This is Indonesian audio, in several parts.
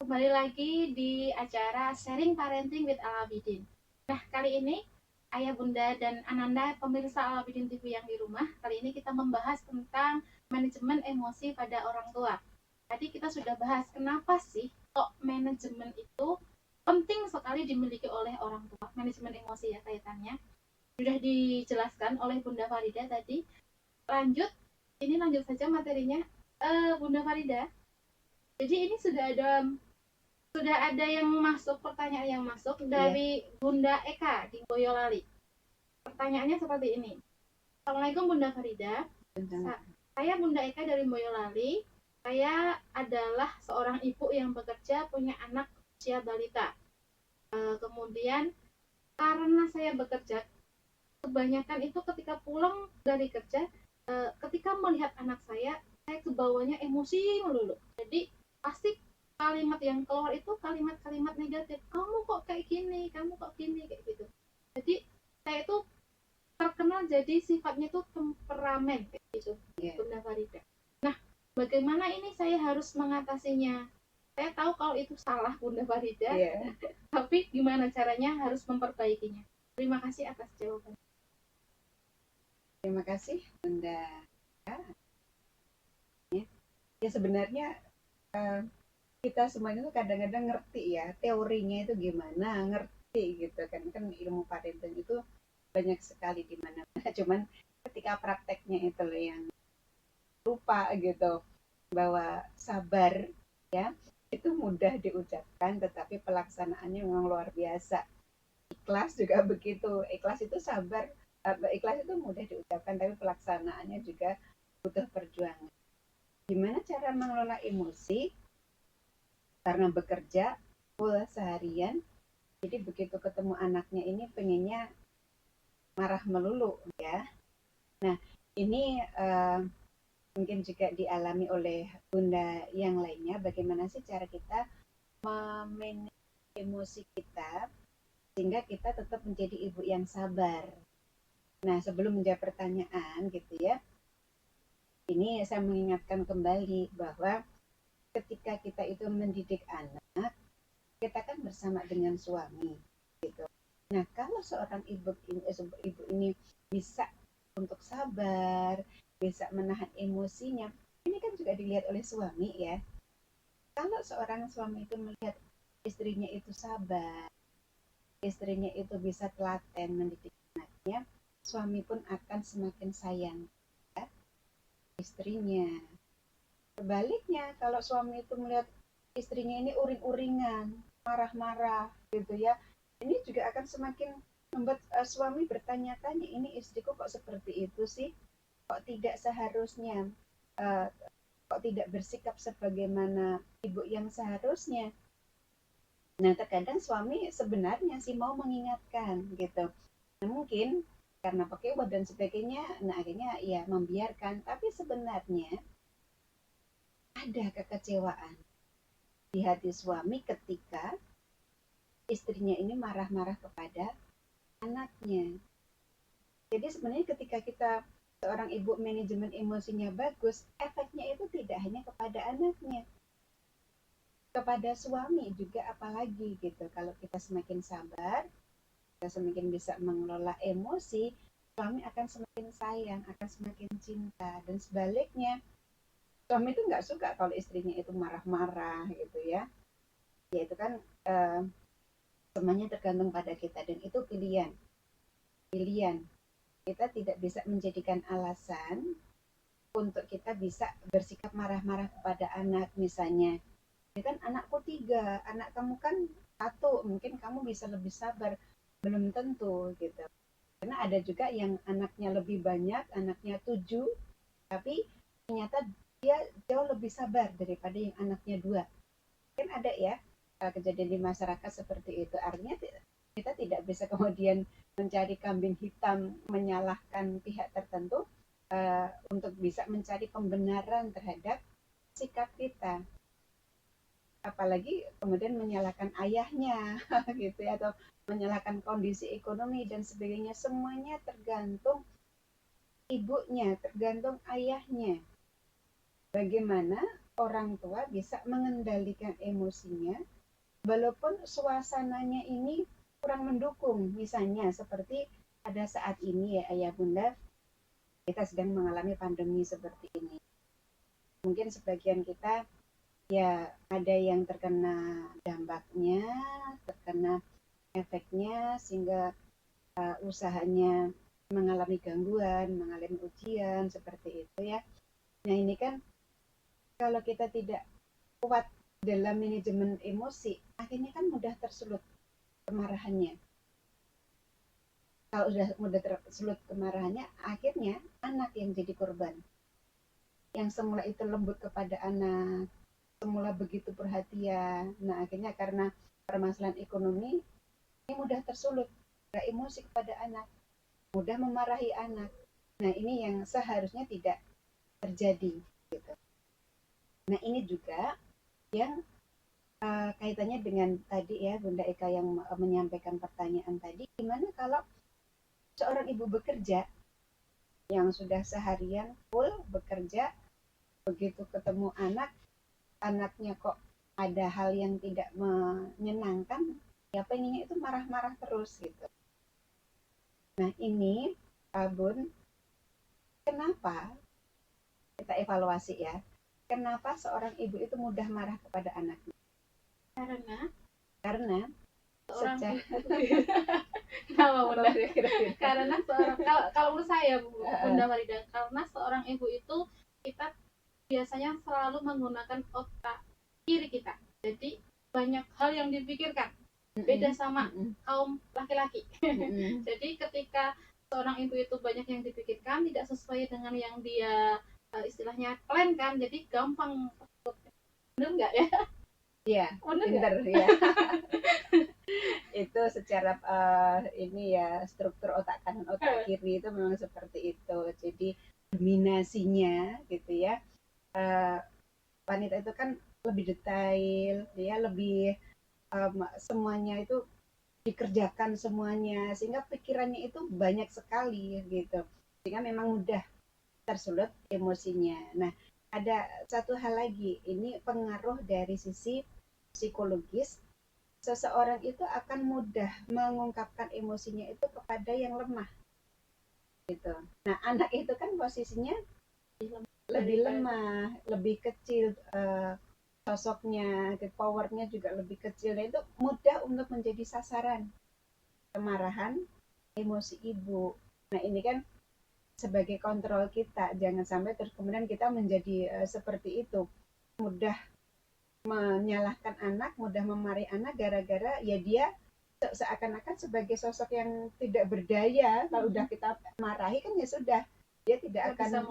kembali lagi di acara Sharing Parenting with Alabidin. Nah, kali ini Ayah, Bunda, dan Ananda, pemirsa Alabidin TV yang di rumah, kali ini kita membahas tentang manajemen emosi pada orang tua. Tadi kita sudah bahas kenapa sih kok manajemen itu penting sekali dimiliki oleh orang tua. Manajemen emosi ya kaitannya. Sudah dijelaskan oleh Bunda Farida tadi. Lanjut saja materinya. Bunda Farida, jadi ini sudah ada yang masuk, pertanyaan yang masuk dari Bunda Eka di Boyolali. Pertanyaannya seperti ini. Assalamualaikum Bunda Farida. Saya Bunda Eka dari Boyolali. Saya adalah seorang ibu yang bekerja, punya anak usia balita. Kemudian karena saya bekerja, kebanyakan itu ketika pulang dari kerja, ketika melihat anak saya kebawanya emosi melulu. Jadi pasti kalimat yang keluar itu kalimat-kalimat negatif. Kamu kok kayak gini, kayak gitu. Jadi saya itu terkenal jadi sifatnya itu temperamen kayak gitu, Bunda Farida. Nah, bagaimana ini saya harus mengatasinya? Saya tahu kalau itu salah Bunda Farida, tapi gimana caranya harus memperbaikinya? Terima kasih atas jawabannya. Terima kasih Bunda. Ya sebenarnya kita semuanya tuh kadang-kadang ngerti ya teorinya itu gimana, ngerti gitu kan ilmu parenting itu banyak sekali di mana-mana. Cuman ketika prakteknya itu loh yang lupa gitu bahwa sabar ya itu mudah diucapkan tetapi pelaksanaannya memang luar biasa. Ikhlas juga begitu. Ikhlas itu sabar, ikhlas itu mudah diucapkan tapi pelaksanaannya juga butuh perjuangan. Gimana cara mengelola emosi? Karena bekerja full seharian, jadi begitu ketemu anaknya ini pengennya marah melulu ya. Nah ini mungkin juga dialami oleh bunda yang lainnya. Bagaimana sih cara kita memanage emosi kita sehingga kita tetap menjadi ibu yang sabar. Nah sebelum menjawab pertanyaan gitu ya, ini saya mengingatkan kembali bahwa ketika kita itu mendidik anak, kita kan bersama dengan suami gitu. Nah kalau seorang ibu ini bisa untuk sabar, bisa menahan emosinya, ini kan juga dilihat oleh suami ya. Kalau seorang suami itu melihat istrinya itu sabar, istrinya itu bisa telaten mendidik anaknya, suami pun akan semakin sayang ya, istrinya. Sebaliknya kalau suami itu melihat istrinya ini uring-uringan, marah-marah gitu ya, ini juga akan semakin membuat suami bertanya-tanya, ini istriku kok seperti itu sih, kok tidak seharusnya, kok tidak bersikap sebagaimana ibu yang seharusnya. Nah terkadang suami sebenarnya sih mau mengingatkan gitu, nah, mungkin karena pakai obat dan sebagainya, nah akhirnya ya membiarkan, tapi sebenarnya ada kekecewaan di hati suami ketika istrinya ini marah-marah kepada anaknya. Jadi sebenarnya ketika kita seorang ibu manajemen emosinya bagus, efeknya itu tidak hanya kepada anaknya, kepada suami juga apalagi gitu. Kalau kita semakin sabar, kita semakin bisa mengelola emosi, suami akan semakin sayang, akan semakin cinta. Dan sebaliknya, suami itu nggak suka kalau istrinya itu marah-marah gitu ya. Ya itu kan semuanya tergantung pada kita dan itu pilihan. Kita tidak bisa menjadikan alasan untuk kita bisa bersikap marah-marah kepada anak misalnya. Ini kan anakku 3, anak kamu kan 1, mungkin kamu bisa lebih sabar. Belum tentu gitu. Karena ada juga yang anaknya lebih banyak, anaknya 7, tapi ternyata dia jauh lebih sabar daripada yang anaknya 2. Kan ada ya kejadian di masyarakat seperti itu. Artinya kita tidak bisa kemudian mencari kambing hitam, menyalahkan pihak tertentu untuk bisa mencari pembenaran terhadap sikap kita. Apalagi kemudian menyalahkan ayahnya gitu ya, atau menyalahkan kondisi ekonomi dan sebagainya. Semuanya tergantung ibunya, tergantung ayahnya. Bagaimana orang tua bisa mengendalikan emosinya walaupun suasananya ini kurang mendukung. Misalnya seperti pada saat ini ya Ayah Bunda, kita sedang mengalami pandemi seperti ini. Mungkin sebagian kita ya ada yang terkena dampaknya, terkena efeknya sehingga usahanya mengalami gangguan, mengalami ujian seperti itu ya. Nah ini kan kalau kita tidak kuat dalam manajemen emosi, akhirnya kan mudah tersulut kemarahannya. Kalau sudah mudah tersulut kemarahannya, akhirnya anak yang jadi korban. Yang semula itu lembut kepada anak, semula begitu perhatian, nah akhirnya karena permasalahan ekonomi, ini mudah tersulut, emosi kepada anak, mudah memarahi anak. Nah ini yang seharusnya tidak terjadi. Gitu. Nah ini juga yang kaitannya dengan tadi ya Bunda Eka yang menyampaikan pertanyaan tadi, gimana kalau seorang ibu bekerja yang sudah seharian full bekerja, begitu ketemu anaknya kok ada hal yang tidak menyenangkan, ya pengennya itu marah-marah terus gitu. Nah ini Bun, kenapa kita evaluasi ya, kenapa seorang ibu itu mudah marah kepada anaknya? Karena seorang secara Kenapa Bunda? Karena kalau menurut saya Bunda Farida, karena seorang ibu itu kita biasanya selalu menggunakan otak kiri kita. Jadi banyak hal yang dipikirkan. Beda sama kaum laki-laki. Jadi ketika seorang ibu itu banyak yang dipikirkan, tidak sesuai dengan yang dia istilahnya plan kan, jadi gampang. Benar nggak ya? Iya, benar ya. Itu secara ini ya struktur otak kanan otak kiri itu memang seperti itu. Jadi dominasinya gitu ya. Wanita itu kan lebih detail, dia lebih semuanya itu dikerjakan semuanya sehingga pikirannya itu banyak sekali gitu. Sehingga memang mudah tersulut emosinya. Nah, ada satu hal lagi, ini pengaruh dari sisi psikologis. Seseorang itu akan mudah mengungkapkan emosinya itu kepada yang lemah gitu. Nah anak itu kan posisinya lebih lemah, lebih kecil sosoknya, powernya juga lebih kecil. Nah itu mudah untuk menjadi sasaran kemarahan emosi ibu. Nah ini kan sebagai kontrol kita, jangan sampai terus kemudian kita menjadi seperti itu, mudah menyalahkan anak, mudah memarahi anak gara-gara ya dia seakan-akan sebagai sosok yang tidak berdaya. Kalau udah kita marahi kan ya sudah, dia tidak akan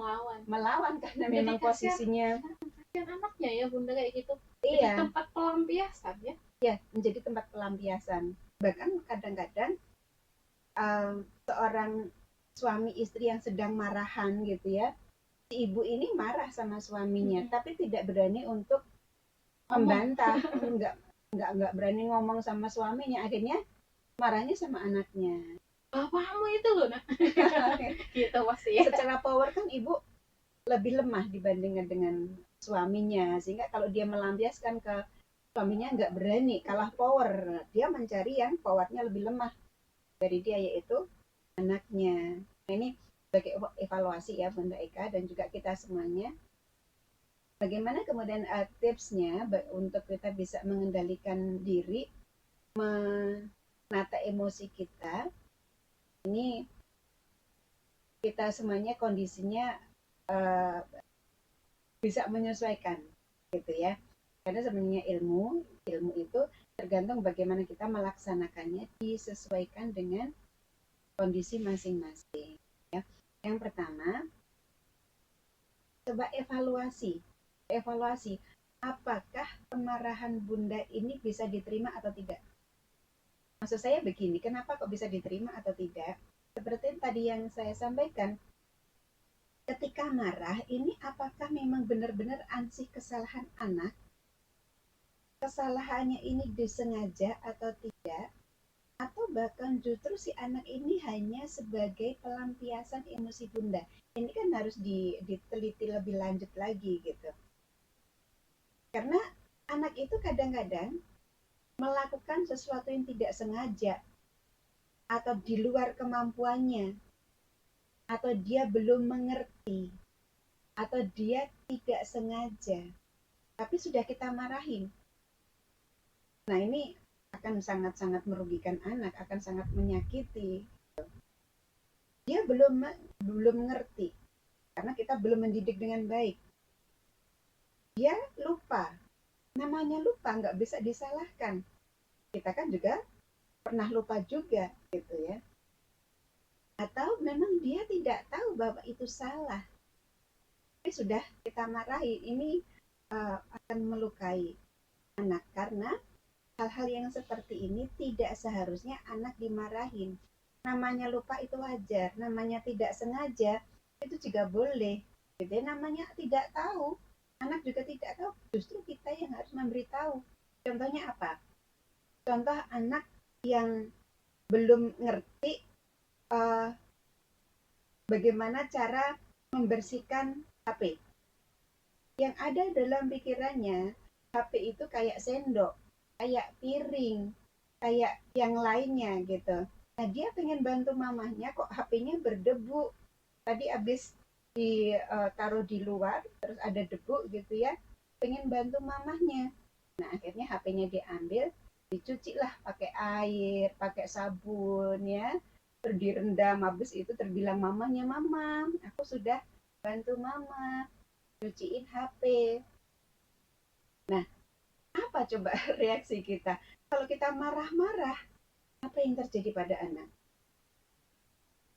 melawan karena jadi memang posisinya kasihan anaknya ya Bunda kayak gitu. Iya. Jadi tempat pelampiasan ya. Ya, menjadi tempat pelampiasan. Bahkan kadang-kadang seorang suami istri yang sedang marahan gitu ya, si ibu ini marah sama suaminya, tapi tidak berani untuk membantah, nggak berani ngomong sama suaminya, akhirnya marahnya sama anaknya. Bapakmu itu loh nak. Gitu pasti ya. Secara power kan ibu lebih lemah dibandingkan dengan suaminya, sehingga kalau dia melampiaskan ke suaminya nggak berani, kalah power, dia mencari yang powernya lebih lemah dari dia, yaitu anaknya. Nah, ini sebagai evaluasi ya Bunda Eka dan juga kita semuanya. Bagaimana kemudian tipsnya untuk kita bisa mengendalikan diri, menata emosi kita. Ini kita semuanya kondisinya bisa menyesuaikan gitu ya. Karena sebenarnya ilmu itu tergantung bagaimana kita melaksanakannya, disesuaikan dengan kondisi masing-masing ya. Yang pertama, coba evaluasi apakah kemarahan Bunda ini bisa diterima atau tidak. Maksud saya begini, kenapa kok bisa diterima atau tidak? Seperti tadi yang saya sampaikan, ketika marah ini apakah memang benar-benar ansih kesalahan anak, kesalahannya ini disengaja atau tidak, atau bahkan justru si anak ini hanya sebagai pelampiasan emosi Bunda. Ini kan harus diteliti lebih lanjut lagi gitu. Karena anak itu kadang-kadang melakukan sesuatu yang tidak sengaja atau di luar kemampuannya, atau dia belum mengerti, atau dia tidak sengaja, tapi sudah kita marahin. Nah, ini akan sangat-sangat merugikan anak, akan sangat menyakiti. Dia belum mengerti karena kita belum mendidik dengan baik. Dia lupa. Namanya lupa nggak bisa disalahkan. Kita kan juga pernah lupa juga gitu ya. Atau memang dia tidak tahu bahwa itu salah. Tapi sudah kita marahi. Ini akan melukai anak karena hal-hal yang seperti ini tidak seharusnya anak dimarahin. Namanya lupa itu wajar, namanya tidak sengaja itu juga boleh. Gitu ya. Namanya tidak tahu, anak juga tidak tahu. Justru kita yang harus memberitahu. Contohnya apa? Contoh anak yang belum ngerti uh, bagaimana cara membersihkan HP. Yang ada dalam pikirannya, HP itu kayak sendok, kayak piring, kayak yang lainnya gitu. Nah, dia pengen bantu mamahnya, kok HP-nya berdebu. Tadi habis ditaruh di luar, terus ada debu gitu ya. Pengen bantu mamahnya. Nah, akhirnya HP-nya diambil, dicuci lah pakai air, pakai sabun ya. Terus direndam, habis itu terbilang mamanya, mama, aku sudah bantu mama cuciin HP. Nah, apa coba reaksi kita? Kalau kita marah-marah, apa yang terjadi pada anak?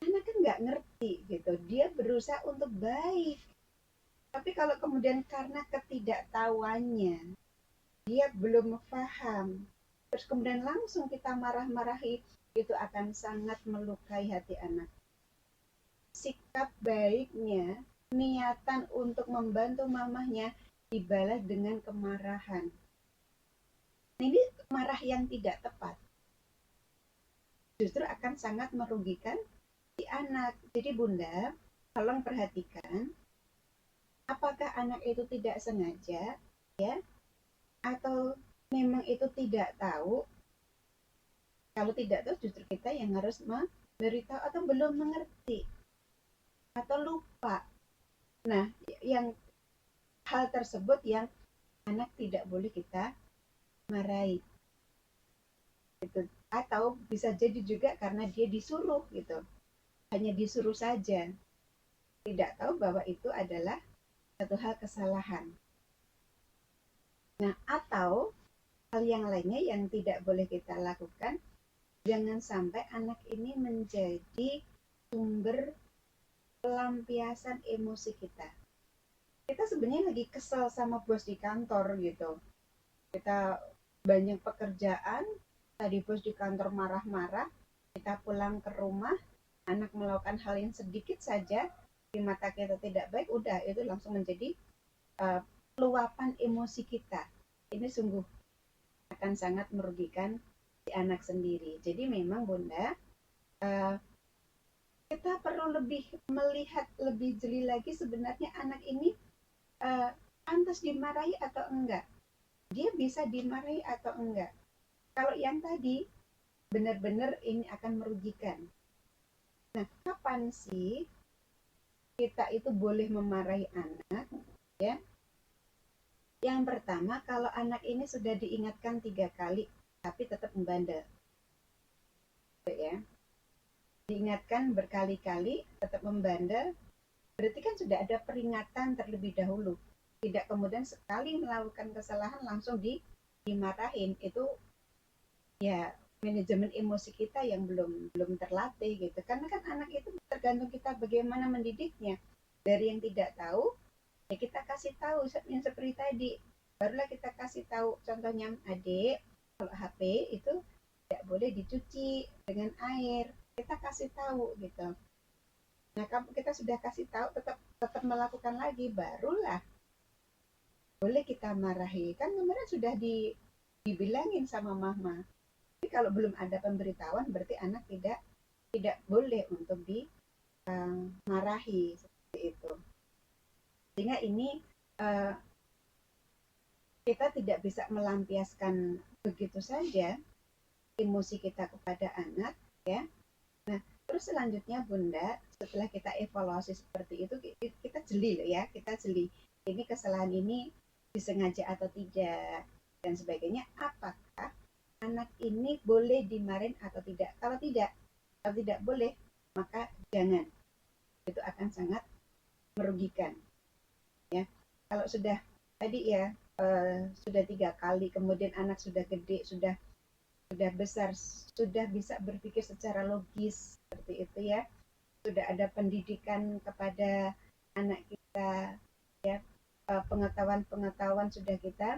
Anak kan nggak ngerti gitu. Dia berusaha untuk baik. Tapi kalau kemudian karena ketidaktahuannya, dia belum paham, terus kemudian langsung kita marah-marahi, itu akan sangat melukai hati anak. Sikap baiknya, niatan untuk membantu mamahnya dibalas dengan kemarahan. Ini marah yang tidak tepat. Justru akan sangat merugikan si anak. Jadi Bunda, tolong perhatikan, apakah anak itu tidak sengaja, ya, atau memang itu tidak tahu? Kalau tidak tahu, justru kita yang harus memberitahu atau belum mengerti atau lupa. Nah, yang hal tersebut yang anak tidak boleh kita marahi. Gitu. Atau bisa jadi juga karena dia disuruh gitu. Hanya disuruh saja. Tidak tahu bahwa itu adalah satu hal kesalahan. Nah, atau hal yang lainnya yang tidak boleh kita lakukan, jangan sampai anak ini menjadi sumber pelampiasan emosi kita. Kita sebenarnya lagi kesel sama bos di kantor gitu. Kita banyak pekerjaan, tadi bos di kantor marah-marah, kita pulang ke rumah, anak melakukan hal yang sedikit saja, di mata kita tidak baik, udah itu langsung menjadi luapan emosi kita. Ini sungguh akan sangat merugikan si anak sendiri. Jadi memang Bunda, kita perlu lebih melihat lebih jeli lagi sebenarnya anak ini pantas dimarahi atau enggak. Dia bisa dimarahi atau enggak. Kalau yang tadi benar-benar ini akan merugikan. Nah, kapan sih kita itu boleh memarahi anak? Ya, yang pertama, kalau anak ini sudah diingatkan 3 kali, tapi tetap membandel. Ya. Diingatkan berkali-kali, tetap membandel, berarti kan sudah ada peringatan terlebih dahulu. Tidak kemudian sekali melakukan kesalahan langsung dimarahin. Itu ya manajemen emosi kita yang belum terlatih gitu. Karena kan anak itu tergantung kita bagaimana mendidiknya. Dari yang tidak tahu, ya kita kasih tahu yang seperti tadi. Barulah kita kasih tahu, contohnya adik, kalau HP itu tidak boleh dicuci dengan air. Kita kasih tahu gitu. Nah, kalau kita sudah kasih tahu, tetap melakukan lagi, barulah boleh kita marahi. Kan kemarin sudah dibilangin sama mama. Tapi kalau belum ada pemberitahuan, berarti anak tidak boleh untuk dimarahi seperti itu. Sehingga ini kita tidak bisa melampiaskan begitu saja emosi kita kepada anak, ya. Nah, terus selanjutnya Bunda, setelah kita evaluasi seperti itu, kita jeli loh ya, kita jeli. Ini kesalahan ini disengaja atau tidak dan sebagainya. Apakah anak ini boleh dimarahin atau tidak? Kalau tidak boleh, maka jangan. Itu akan sangat merugikan, ya. Kalau sudah tadi ya sudah 3 kali, kemudian anak sudah gede, sudah besar, sudah bisa berpikir secara logis seperti itu ya, sudah ada pendidikan kepada anak kita, ya, pengetahuan sudah kita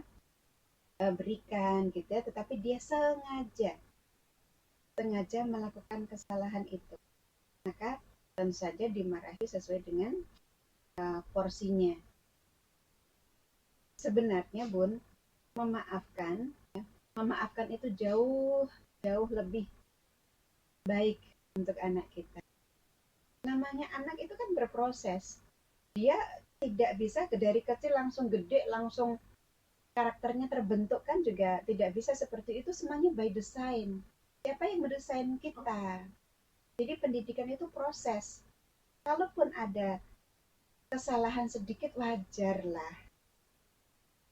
berikan gitu ya, tetapi dia sengaja melakukan kesalahan itu, maka tentu saja dimarahi sesuai dengan porsinya. Sebenarnya Bun, memaafkan itu jauh lebih baik untuk anak kita. Namanya anak itu kan berproses. Dia tidak bisa dari kecil langsung gede, langsung karakternya terbentuk, kan juga tidak bisa seperti itu, semuanya by design. Siapa yang mendesain kita? Jadi pendidikan itu proses. Kalaupun ada kesalahan sedikit, wajar lah.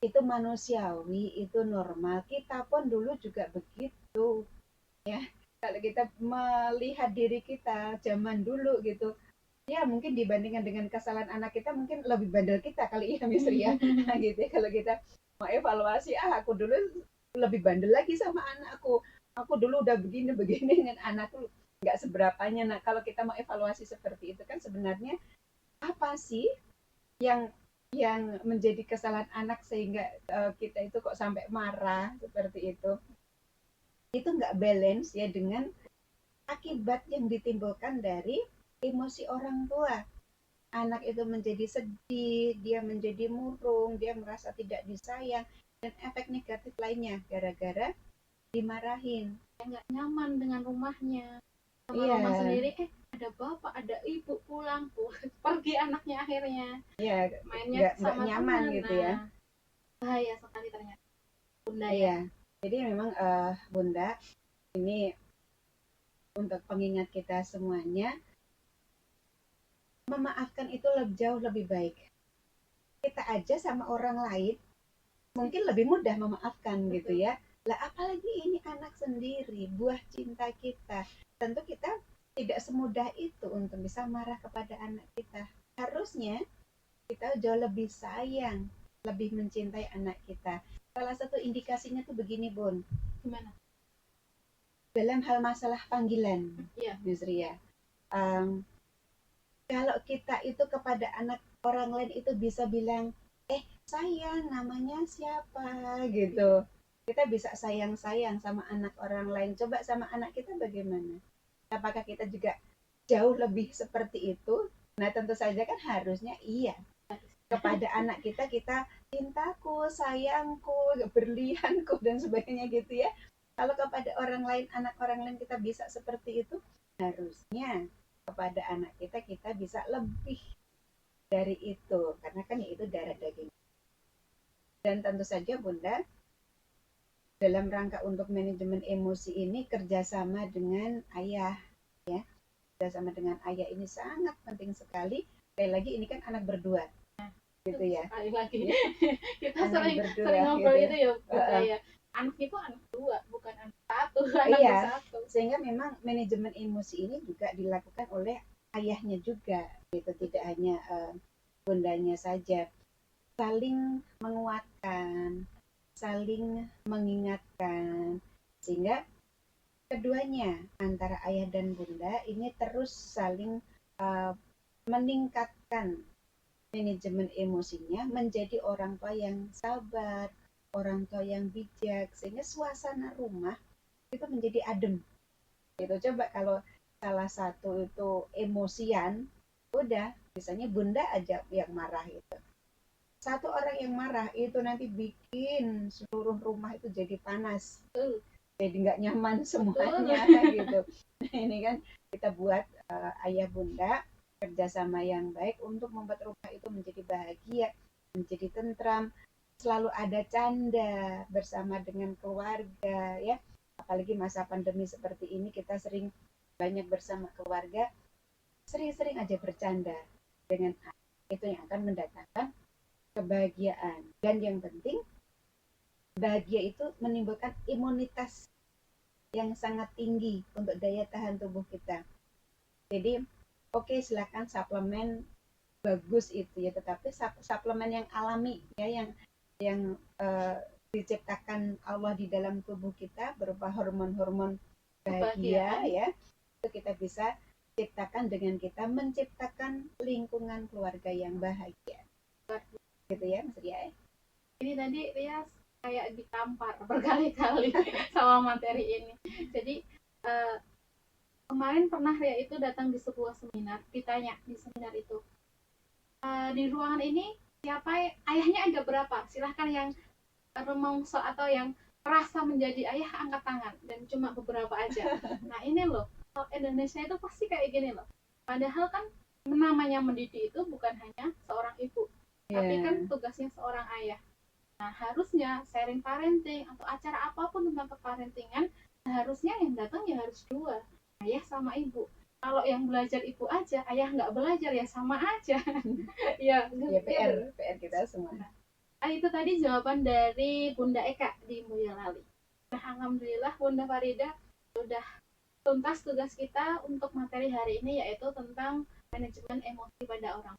Itu manusiawi, itu normal. Kita pun dulu juga begitu, ya. Kalau kita melihat diri kita zaman dulu gitu, ya mungkin dibandingkan dengan kesalahan anak kita, mungkin lebih bandel kita kali ya Miss Ria. Gitu ya, kalau kita mau evaluasi, aku dulu lebih bandel lagi sama aku dulu udah begini dengan anakku nggak seberapanya. Nah, kalau kita mau evaluasi seperti itu, kan sebenarnya apa sih yang menjadi kesalahan anak sehingga kita itu kok sampai marah seperti itu nggak balance ya dengan akibat yang ditimbulkan dari emosi orang tua. Anak itu menjadi sedih, dia menjadi murung, dia merasa tidak disayang, dan efek negatif lainnya gara-gara dimarahin. Nggak nyaman dengan rumahnya, sama Iya, rumah sendiri, ada bapak, ada ibu pulang, pergi anaknya akhirnya, iya, mainnya nggak sama nyaman teman. gitu ya. Nah, bahaya sekali ternyata Bunda ya. Iya, jadi memang Bunda, ini untuk pengingat kita semuanya, memaafkan itu jauh lebih baik. Kita aja sama orang lain mungkin lebih mudah memaafkan gitu ya. Lah apalagi ini anak sendiri, buah cinta kita. Tentu kita tidak semudah itu untuk bisa marah kepada anak kita. Harusnya kita jauh lebih sayang, lebih mencintai anak kita. Salah satu indikasinya tuh begini Bun. Gimana? Dalam hal masalah panggilan, Iya. Miss Ria. Kalau kita itu kepada anak orang lain itu bisa bilang, sayang, namanya siapa gitu. Kita bisa sayang-sayang sama anak orang lain. Coba sama anak kita bagaimana? Apakah kita juga jauh lebih seperti itu? Nah, tentu saja kan harusnya iya. Kepada anak kita, kita cintaku, sayangku, berlianku, dan sebagainya gitu ya. Kalau kepada orang lain, anak orang lain kita bisa seperti itu, harusnya kepada anak kita bisa lebih dari itu, karena kan itu darah daging. Dan tentu saja Bunda, dalam rangka untuk manajemen emosi ini kerjasama dengan ayah, ya, kerjasama dengan ayah ini sangat penting sekali. Sekali lagi ini kan anak berdua, gitu ya. Sekali lagi kita Anak sering berdua, ngobrol gitu itu ya Bunda ya. Anak itu anak dua, bukan anak satu, anak Iya, bersatu. sehingga memang manajemen emosi ini juga dilakukan oleh ayahnya juga, gitu. Tidak hanya bundanya saja. Saling menguatkan, saling mengingatkan, sehingga keduanya antara ayah dan bunda ini terus saling meningkatkan manajemen emosinya, menjadi orang tua yang sabar, orang tua yang bijak, sehingga suasana rumah itu menjadi adem. Gitu. Coba kalau salah satu itu emosian, udah misalnya bunda aja yang marah itu. Satu orang yang marah itu nanti bikin seluruh rumah itu jadi panas. Jadi nggak nyaman semuanya gitu. Nah, ini kan kita buat ayah bunda kerjasama yang baik untuk membuat rumah itu menjadi bahagia, menjadi tentram, selalu ada canda bersama dengan keluarga ya. Apalagi masa pandemi seperti ini kita sering banyak bersama keluarga, sering-sering aja bercanda dengan itu yang akan mendatangkan kebahagiaan. Dan yang penting, bahagia itu menimbulkan imunitas yang sangat tinggi untuk daya tahan tubuh kita. Jadi, oke, silakan suplemen bagus itu ya, tetapi suplemen yang alami ya, yang diciptakan Allah di dalam tubuh kita berupa hormon-hormon bahagia ya, itu kita bisa ciptakan dengan kita menciptakan lingkungan keluarga yang bahagia. Gitu ya, Mas Ria. Ini tadi Ria kayak ditampar berkali-kali sama materi ini. Jadi kemarin pernah Ria itu datang di sebuah seminar, ditanya di seminar itu, di ruangan ini siapa ayahnya ada berapa? Silahkan yang rumongso atau yang merasa menjadi ayah angkat tangan, dan cuma beberapa aja. Nah ini loh, Indonesia itu pasti kayak gini loh. Padahal kan namanya mendidik itu bukan hanya seorang ibu, tapi kan tugasnya seorang ayah. Nah, harusnya sharing parenting atau acara apapun tentang keparentingan, harusnya yang datang ya harus dua, ayah sama ibu. Kalau yang belajar ibu aja, ayah nggak belajar ya sama aja. Ya PR kita semua. Nah, itu tadi jawaban dari Bunda Eka di Boyolali. Nah, alhamdulillah Bunda Farida sudah tuntas tugas kita untuk materi hari ini, yaitu tentang manajemen emosi pada orang.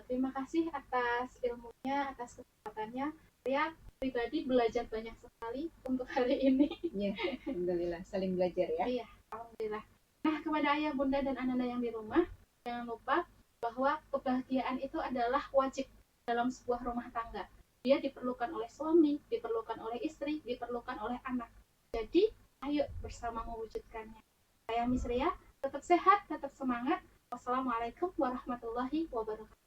Terima kasih atas ilmunya, atas kesempatannya. Saya pribadi belajar banyak sekali untuk hari ini. Ya, alhamdulillah, saling belajar ya. Iya, alhamdulillah. Nah, kepada ayah, bunda, dan ananda yang di rumah, jangan lupa bahwa kebahagiaan itu adalah wajib dalam sebuah rumah tangga. Dia diperlukan oleh suami, diperlukan oleh istri, diperlukan oleh anak. Jadi, ayo bersama mewujudkannya. Saya Miss Ria, tetap sehat, tetap semangat. Wassalamualaikum warahmatullahi wabarakatuh.